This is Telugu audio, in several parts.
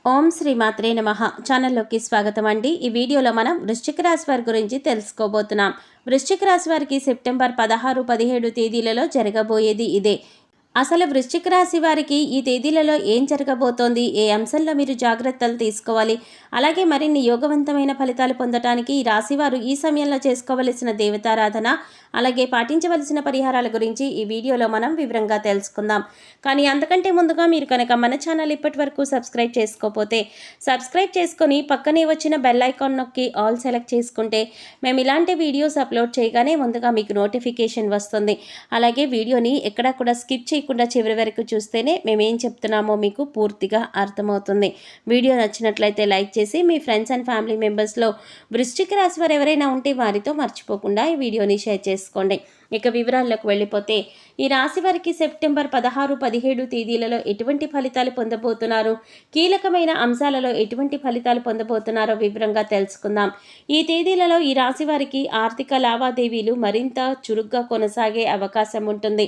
ఓం శ్రీ మాత్రే నమః ఛానల్లోకి స్వాగతం అండి. ఈ వీడియోలో మనం వృశ్చిక రాశి వారి గురించి తెలుసుకోబోతున్నాం. వృశ్చిక రాశి వారికి సెప్టెంబర్ 16, 17 తేదీలలో జరగబోయేది ఇదే. అసలు వృశ్చిక రాశి వారికి ఈ తేదీలలో ఏం జరగబోతోంది, ఏ అంశంలో మీరు జాగ్రత్తలు తీసుకోవాలి, అలాగే మరిన్ని యోగవంతమైన ఫలితాలు పొందడానికి ఈ రాశివారు ఈ సమయంలో చేసుకోవలసిన దేవతారాధన, అలాగే పాటించవలసిన పరిహారాల గురించి ఈ వీడియోలో మనం వివరంగా తెలుసుకుందాం. కానీ అంతకంటే ముందుగా మీరు కనుక మన ఛానల్ ఇప్పటి వరకు సబ్స్క్రైబ్ చేసుకోకపోతే సబ్స్క్రైబ్ చేసుకొని పక్కనే వచ్చిన బెల్ ఐకాన్ నొక్కి ఆల్ సెలెక్ట్ చేసుకుంటే మేము ఇలాంటి వీడియోస్ అప్లోడ్ చేయగానే ముందుగా మీకు నోటిఫికేషన్ వస్తుంది. అలాగే వీడియోని ఎక్కడా కూడా స్కిప్ చేయకుండా చివరి వరకు చూస్తేనే మేమేం చెప్తున్నామో మీకు పూర్తిగా అర్థమవుతుంది. వీడియో నచ్చినట్లయితే లైక్ చేసి మీ ఫ్రెండ్స్ అండ్ ఫ్యామిలీ మెంబర్స్లో వృశ్చిక రాశి వారు ఎవరైనా ఉంటే వారితో మర్చిపోకుండా ఈ వీడియోని షేర్ చేసుకోండి. ఇక వివరాల్లోకి వెళ్ళిపోతే ఈ రాశి వారికి సెప్టెంబర్ 16, 17 తేదీలలో ఎటువంటి ఫలితాలు పొందబోతున్నారు, కీలకమైన అంశాలలో ఎటువంటి ఫలితాలు పొందబోతున్నారో వివరంగా తెలుసుకుందాం. ఈ తేదీలలో ఈ రాశి వారికి ఆర్థిక లావాదేవీలు మరింత చురుగ్గా కొనసాగే అవకాశం ఉంటుంది.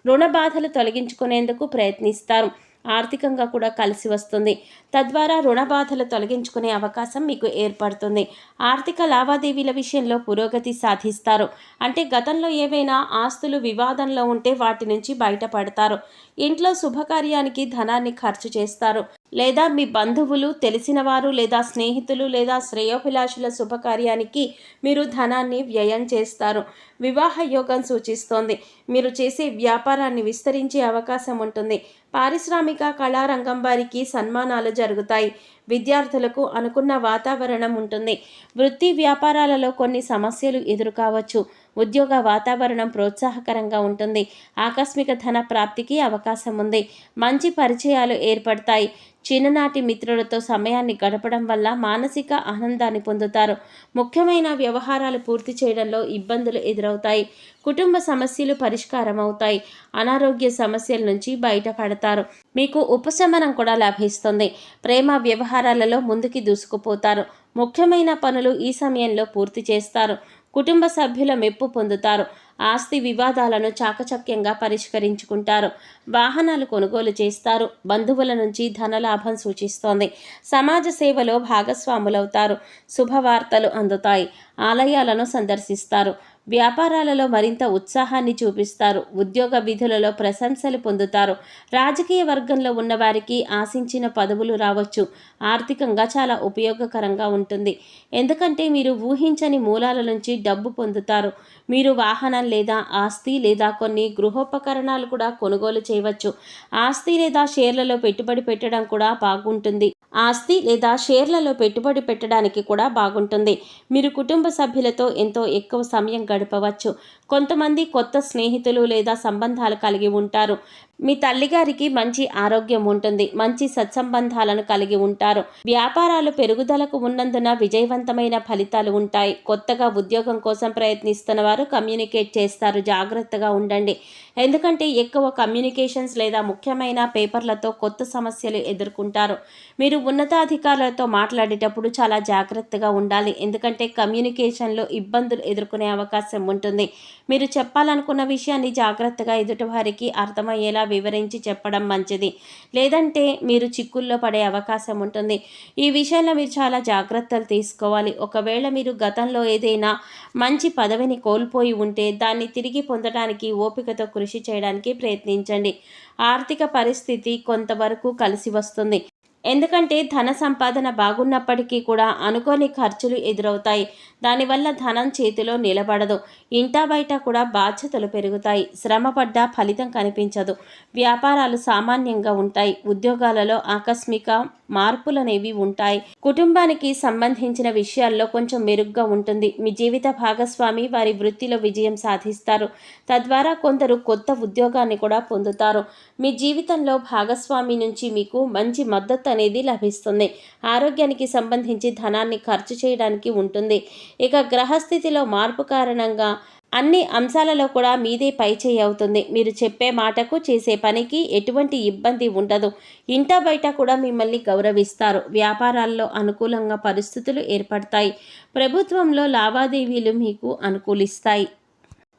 రుణ బాధలు తొలగించుకునేందుకు ప్రయత్నిస్తారు. ఆర్థికంగా కూడా కలిసి వస్తుంది. తద్వారా రుణ బాధలు తొలగించుకునే అవకాశం మీకు ఏర్పడుతుంది. ఆర్థిక లావాదేవీల విషయంలో పురోగతి సాధిస్తారు. అంటే గతంలో ఏవైనా ఆస్తులు వివాదంలో ఉంటే వాటి నుంచి బయటపడతారు. ఇంట్లో శుభకార్యానికి ధనాన్ని ఖర్చు చేస్తారు. లేదా మీ బంధువులు, తెలిసిన వారు లేదా స్నేహితులు లేదా శ్రేయోభిలాషుల శుభకార్యానికి మీరు ధనాన్ని వ్యయం చేస్తారు. వివాహ యోగం సూచిస్తోంది. మీరు చేసే వ్యాపారాన్ని విస్తరించే అవకాశం ఉంటుంది. పారిశ్రామిక కళారంగం వారికి సన్మానాలు జరుగుతాయి. విద్యార్థులకు అనుకున్న వాతావరణం ఉంటుంది. వృత్తి వ్యాపారాలలో కొన్ని సమస్యలు ఎదురుకావచ్చు. ఉద్యోగ వాతావరణం ప్రోత్సాహకరంగా ఉంటుంది. ఆకస్మిక ధన ప్రాప్తికి అవకాశం ఉంది. మంచి పరిచయాలు ఏర్పడతాయి. చిన్ననాటి మిత్రులతో సమయాన్ని గడపడం వల్ల మానసిక ఆనందాన్ని పొందుతారు. ముఖ్యమైన వ్యవహారాలు పూర్తి చేయడంలో ఇబ్బందులు ఎదురవుతాయి. కుటుంబ సమస్యలు పరిష్కారం అవుతాయి. అనారోగ్య సమస్యల నుంచి బయటపడతారు. మీకు ఉపశమనం కూడా లభిస్తుంది. ప్రేమ వ్యవహారాలలో ముందుకి దూసుకుపోతారు. ముఖ్యమైన పనులు ఈ సమయంలో పూర్తి చేస్తారు. కుటుంబ సభ్యుల మెప్పు పొందుతారు. ఆస్తి వివాదాలను చాకచక్యంగా పరిష్కరించుకుంటారు. వాహనాలు కొనుగోలు చేస్తారు. బంధువుల నుంచి ధనలాభం సూచిస్తోంది. సమాజ సేవలో భాగస్వాములవుతారు. శుభవార్తలు అందుతాయి. ఆలయాలను సందర్శిస్తారు. వ్యాపారాలలో మరింత ఉత్సాహాన్ని చూపిస్తారు. ఉద్యోగ విధులలో ప్రశంసలు పొందుతారు. రాజకీయ వర్గంలో ఉన్నవారికి ఆశించిన పదవులు రావచ్చు. ఆర్థికంగా చాలా ఉపయోగకరంగా ఉంటుంది. ఎందుకంటే మీరు ఊహించని మూలాల నుంచి డబ్బు పొందుతారు. మీరు వాహనం లేదా ఆస్తి లేదా కొన్ని గృహోపకరణాలు కూడా కొనుగోలు చేయవచ్చు. ఆస్తి లేదా షేర్లలో పెట్టుబడి పెట్టడం కూడా బాగుంటుంది. ఆస్తి లేదా షేర్లలో పెట్టుబడి పెట్టడానికి కూడా బాగుంటుంది. మీరు కుటుంబ సభ్యులతో ఎంతో ఎక్కువ సమయం గడపవచ్చు. కొంతమంది కొత్త స్నేహితులు లేదా సంబంధాలు కలిగి ఉంటారు. మీ తల్లిగారికి మంచి ఆరోగ్యం ఉంటుంది. మంచి సత్సంబంధాలను కలిగి ఉంటారు. వ్యాపారాలు పెరుగుదలకు ఉన్నందున విజయవంతమైన ఫలితాలు ఉంటాయి. కొత్తగా ఉద్యోగం కోసం ప్రయత్నిస్తున్న వారు కమ్యూనికేట్ చేస్తారు. జాగ్రత్తగా ఉండండి. ఎందుకంటే ఎక్కువ కమ్యూనికేషన్స్ లేదా ముఖ్యమైన పేపర్లతో కొత్త సమస్యలు ఎదుర్కొంటారు. మీరు ఉన్నతాధికారులతో మాట్లాడేటప్పుడు చాలా జాగ్రత్తగా ఉండాలి. ఎందుకంటే కమ్యూనికేషన్లో ఇబ్బందులు ఎదుర్కొనే అవకాశం ఉంటుంది. మీరు చెప్పాలనుకున్న విషయాన్ని జాగ్రత్తగా ఎదుటివారికి అర్థమయ్యేలా వివరించి చెప్పడం మంచిది. లేదంటే మీరు చిక్కుల్లో పడే అవకాశం ఉంటుంది. ఈ విషయంలో మీరు చాలా జాగ్రత్తలు తీసుకోవాలి. ఒకవేళ మీరు గతంలో ఏదైనా మంచి పదవిని కోల్పోయి ఉంటే దాన్ని తిరిగి పొందడానికి ఓపికతో కృషి చేయడానికి ప్రయత్నించండి. ఆర్థిక పరిస్థితి కొంతవరకు కలిసి వస్తుంది. ఎందుకంటే ధన సంపాదన బాగున్నప్పటికీ కూడా అనుకోని ఖర్చులు ఎదురవుతాయి. దానివల్ల ధనం చేతిలో నిలబడదు. ఇంటా బయట కూడా బాధ్యతలు పెరుగుతాయి. శ్రమపడ్డ ఫలితం కనిపించదు. వ్యాపారాలు సామాన్యంగా ఉంటాయి. ఉద్యోగాలలో ఆకస్మిక మార్పులనేవి ఉంటాయి. కుటుంబానికి సంబంధించిన విషయాల్లో కొంచెం మెరుగ్గా ఉంటుంది. మీ జీవిత భాగస్వామి వారి వృత్తిలో విజయం సాధిస్తారు. తద్వారా కొందరు కొత్త ఉద్యోగాన్ని కూడా పొందుతారు. మీ జీవితంలో భాగస్వామి నుంచి మీకు మంచి మద్దతు అనేది లభిస్తుంది. ఆరోగ్యానికి సంబంధించి ధనాన్ని ఖర్చు చేయడానికి ఉంటుంది. ఇక గ్రహస్థితిలో మార్పు కారణంగా అన్ని అంశాలలో కూడా మీదే పైచేయి అవుతుంది. మీరు చెప్పే మాటకు చేసే పనికి ఎటువంటి ఇబ్బంది ఉండదు. ఇంటా బయట కూడా మిమ్మల్ని గౌరవిస్తారు. వ్యాపారాల్లో అనుకూలంగా పరిస్థితులు ఏర్పడతాయి. ప్రభుత్వంలో లావాదేవీలు మీకు అనుకూలిస్తాయి.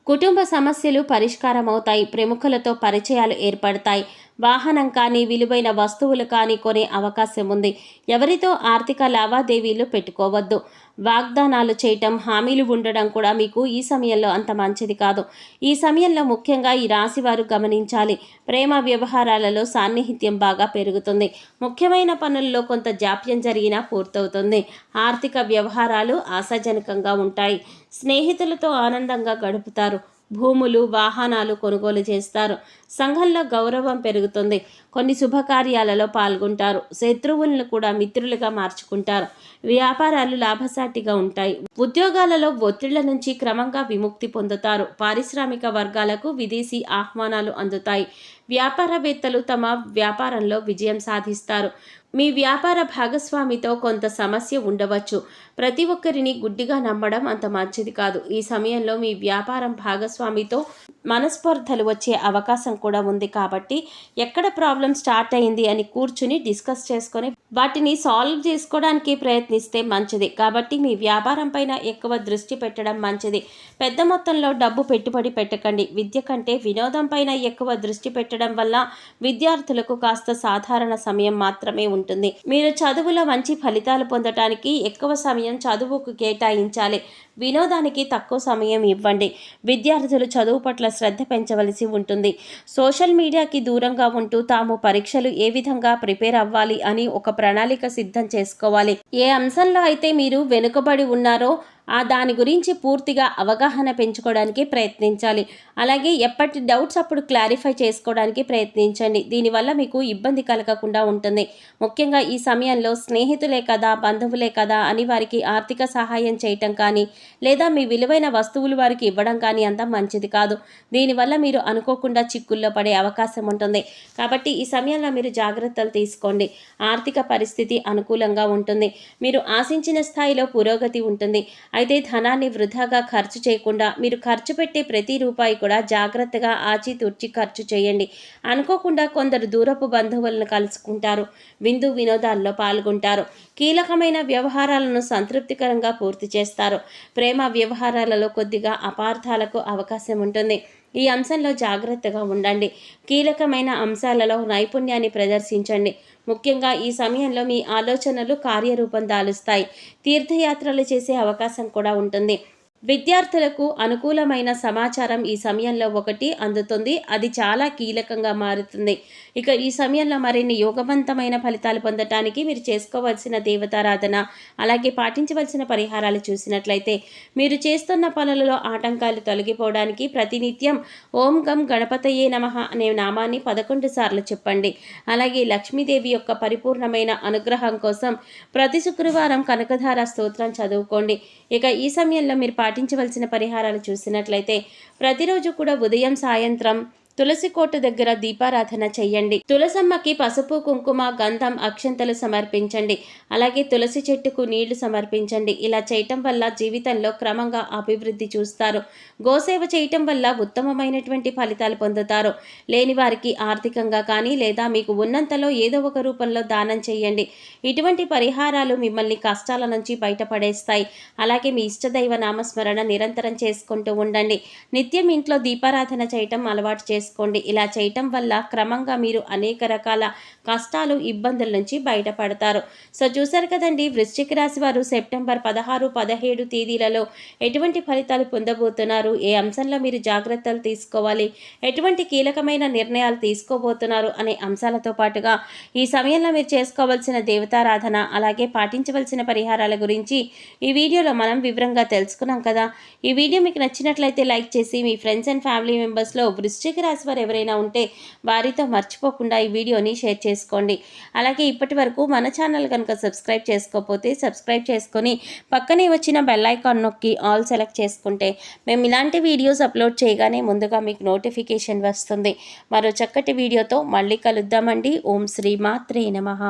కుటుంబ సమస్యలు పరిష్కారం అవుతాయి. ప్రముఖులతో పరిచయాలు ఏర్పడతాయి. వాహనం కానీ విలువైన వస్తువులు కానీ కొనే అవకాశం ఉంది. ఎవరితో ఆర్థిక లావాదేవీలు పెట్టుకోవద్దు. వాగ్దానాలు చేయటం, హామీలు ఉండడం కూడా మీకు ఈ సమయంలో అంత మంచిది కాదు. ఈ సమయంలో ముఖ్యంగా ఈ రాశి వారు గమనించాలి. ప్రేమ వ్యవహారాలలో సాన్నిహిత్యం బాగా పెరుగుతుంది. ముఖ్యమైన పనుల్లో కొంత జాప్యం జరిగినా పూర్తవుతుంది. ఆర్థిక వ్యవహారాలు ఆశాజనకంగా ఉంటాయి. స్నేహితులతో ఆనందంగా గడుపుతారు. భూములు, వాహనాలు కొనుగోలు చేస్తారు. సంఘంలో గౌరవం పెరుగుతుంది. కొన్ని శుభకార్యాలలో పాల్గొంటారు. శత్రువులను కూడా మిత్రులుగా మార్చుకుంటారు. వ్యాపారాలు లాభసాటిగా ఉంటాయి. ఉద్యోగాలలో ఒత్తిళ్ల నుంచి క్రమంగా విముక్తి పొందుతారు. పారిశ్రామిక వర్గాలకు విదేశీ ఆహ్వానాలు అందుతాయి. వ్యాపారవేత్తలు తమ వ్యాపారంలో విజయం సాధిస్తారు. మీ వ్యాపార భాగస్వామితో కొంత సమస్య ఉండవచ్చు. ప్రతి ఒక్కరిని గుడ్డిగా నమ్మడం అంత మంచిది కాదు. ఈ సమయంలో మీ వ్యాపారం భాగస్వామితో మనస్పర్ధలు వచ్చే అవకాశం కూడా ఉంది. కాబట్టి ఎక్కడ ప్రాబ్లం స్టార్ట్ అయింది అని కూర్చుని డిస్కస్ చేసుకొని వాటిని సాల్వ్ చేసుకోవడానికి ప్రయత్నిస్తే మంచిది. కాబట్టి మీ వ్యాపారం పైన ఎక్కువ దృష్టి పెట్టడం మంచిది. పెద్ద మొత్తంలో డబ్బు పెట్టుబడి పెట్టకండి. విద్య కంటే వినోదం పైన ఎక్కువ దృష్టి పెట్టడం వల్ల విద్యార్థులకు కాస్త సాధారణ సమయం మాత్రమే ఉంటుంది. మీరు చదువులో మంచి ఫలితాలు పొందడానికి ఎక్కువ సమయం చదువుకు కేటాయించాలి. వినోదానికి తక్కువ సమయం ఇవ్వండి. విద్యార్థులు చదువు పట్ల శ్రద్ధ పెంచవలసి ఉంటుంది. సోషల్ మీడియాకి దూరంగా ఉంటూ తాము పరీక్షలు ఏ విధంగా ప్రిపేర్ అవ్వాలి అని ఒక ప్రణాళిక సిద్ధం చేసుకోవాలి. ఏ అంశంలో అయితే మీరు వెనుకబడి ఉన్నారో దాని గురించి పూర్తిగా అవగాహన పెంచుకోవడానికి ప్రయత్నించాలి. అలాగే ఎప్పటి డౌట్స్ అప్పుడు క్లారిఫై చేసుకోవడానికి ప్రయత్నించండి. దీనివల్ల మీకు ఇబ్బంది కలగకుండా ఉంటుంది. ముఖ్యంగా ఈ సమయంలో స్నేహితులే కదా, బంధువులే కదా అని వారికి ఆర్థిక సహాయం చేయటం కానీ లేదా మీ విలువైన వస్తువులు వారికి ఇవ్వడం కానీ అంత మంచిది కాదు. దీనివల్ల మీరు అనుకోకుండా చిక్కుల్లో పడే అవకాశం ఉంటుంది. కాబట్టి ఈ సమయంలో మీరు జాగ్రత్తలు తీసుకోండి. ఆర్థిక పరిస్థితి అనుకూలంగా ఉంటుంది. మీరు ఆశించిన స్థాయిలో పురోగతి ఉంటుంది. అయితే ధనాన్ని వృధాగా ఖర్చు చేయకుండా మీరు ఖర్చు పెట్టే ప్రతి రూపాయి కూడా జాగ్రత్తగా ఆచితూర్చి ఖర్చు చేయండి. అనుకోకుండా కొందరు దూరపు బంధువులను కలుసుకుంటారు. విందు వినోదాల్లో పాల్గొంటారు. కీలకమైన వ్యవహారాలను సంతృప్తికరంగా పూర్తి చేస్తారు. ప్రేమ వ్యవహారాలలో కొద్దిగా అపార్థాలకు అవకాశం ఉంటుంది. ఈ అంశంలో జాగ్రత్తగా ఉండండి. కీలకమైన అంశాలలో నైపుణ్యాన్ని ప్రదర్శించండి. ముఖ్యంగా ఈ సమయంలో మీ ఆలోచనలు కార్యరూపం దాలుస్తాయి. తీర్థయాత్రలు చేసే అవకాశం కూడా ఉంటుంది. విద్యార్థులకు అనుకూలమైన సమాచారం ఈ సమయంలో ఒకటి అందుతుంది. అది చాలా కీలకంగా మారుతుంది. ఇక ఈ సమయంలో మరిన్ని యోగవంతమైన ఫలితాలు పొందటానికి మీరు చేసుకోవాల్సిన దేవతారాధన, అలాగే పాటించవలసిన పరిహారాలు చూసినట్లయితే మీరు చేస్తున్న పనులలో ఆటంకాలు తొలగిపోవడానికి ప్రతినిత్యం ఓం గం గణపతయే నమః అనే నామాన్ని 11 సార్లు చెప్పండి. అలాగే లక్ష్మీదేవి యొక్క పరిపూర్ణమైన అనుగ్రహం కోసం ప్రతి శుక్రవారం కనకధార స్తోత్రం చదువుకోండి. ఇక ఈ సమయంలో మీరు పాటించవలసిన పరిహారాలు చూసినట్లయితే ప్రతిరోజు కూడా ఉదయం సాయంత్రం తులసి కోట దగ్గర దీపారాధన చెయ్యండి. తులసమ్మకి పసుపు, కుంకుమ, గంధం, అక్షంతలు సమర్పించండి. అలాగే తులసి చెట్టుకు నీళ్లు సమర్పించండి. ఇలా చేయటం వల్ల జీవితంలో క్రమంగా అభివృద్ధి చూస్తారు. గోసేవ చేయటం వల్ల ఉత్తమమైనటువంటి ఫలితాలు పొందుతారు. లేని వారికి ఆర్థికంగా కానీ లేదా మీకు ఉన్నంతలో ఏదో ఒక రూపంలో దానం చేయండి. ఇటువంటి పరిహారాలు మిమ్మల్ని కష్టాల నుంచి బయటపడేస్తాయి. అలాగే మీ ఇష్టదైవ నామస్మరణ నిరంతరం చేసుకుంటూ ఉండండి. నిత్యం ఇంట్లో దీపారాధన చేయటం అలవాటు చేసుకోండి. ఇలా చేయటం వల్ల క్రమంగా మీరు అనేక రకాల కష్టాలు, ఇబ్బందుల నుంచి బయటపడతారు. సో చూసారు కదండి, వృశ్చిక రాశి వారు సెప్టెంబర్ 16, 17 తేదీలలో ఎటువంటి ఫలితాలు పొందబోతున్నారు, ఏ అంశంలో మీరు జాగ్రత్తలు తీసుకోవాలి, ఎటువంటి కీలకమైన నిర్ణయాలు తీసుకోబోతున్నారు అనే అంశాలతో పాటుగా ఈ సమయంలో మీరు చేసుకోవాల్సిన దేవతారాధన, అలాగే పాటించవలసిన పరిహారాల గురించి ఈ వీడియోలో మనం వివరంగా తెలుసుకున్నాం కదా. ఈ వీడియో మీకు నచ్చినట్లయితే లైక్ చేసి మీ ఫ్రెండ్స్ అండ్ ఫ్యామిలీ మెంబర్స్లో వృశ్చిక రాశి వారు ఎవరైనా ఉంటే వారితో మర్చిపోకుండా ఈ వీడియోని షేర్ చేసుకోండి. అలాగే ఇప్పటి వరకు మన ఛానల్ కనుక సబ్స్క్రైబ్ చేసుకోకపోతే సబ్స్క్రైబ్ చేసుకొని పక్కనే వచ్చిన బెల్ ఐకాన్ నొక్కి ఆల్ సెలెక్ట్ చేసుకుంటే మేము ఇలాంటి వీడియోస్ అప్లోడ్ చేయగానే ముందుగా మీకు నోటిఫికేషన్ వస్తుంది. మరో చక్కటి వీడియోతో మళ్ళీ కలుద్దామండి. ఓం శ్రీ మాత్రే నమః.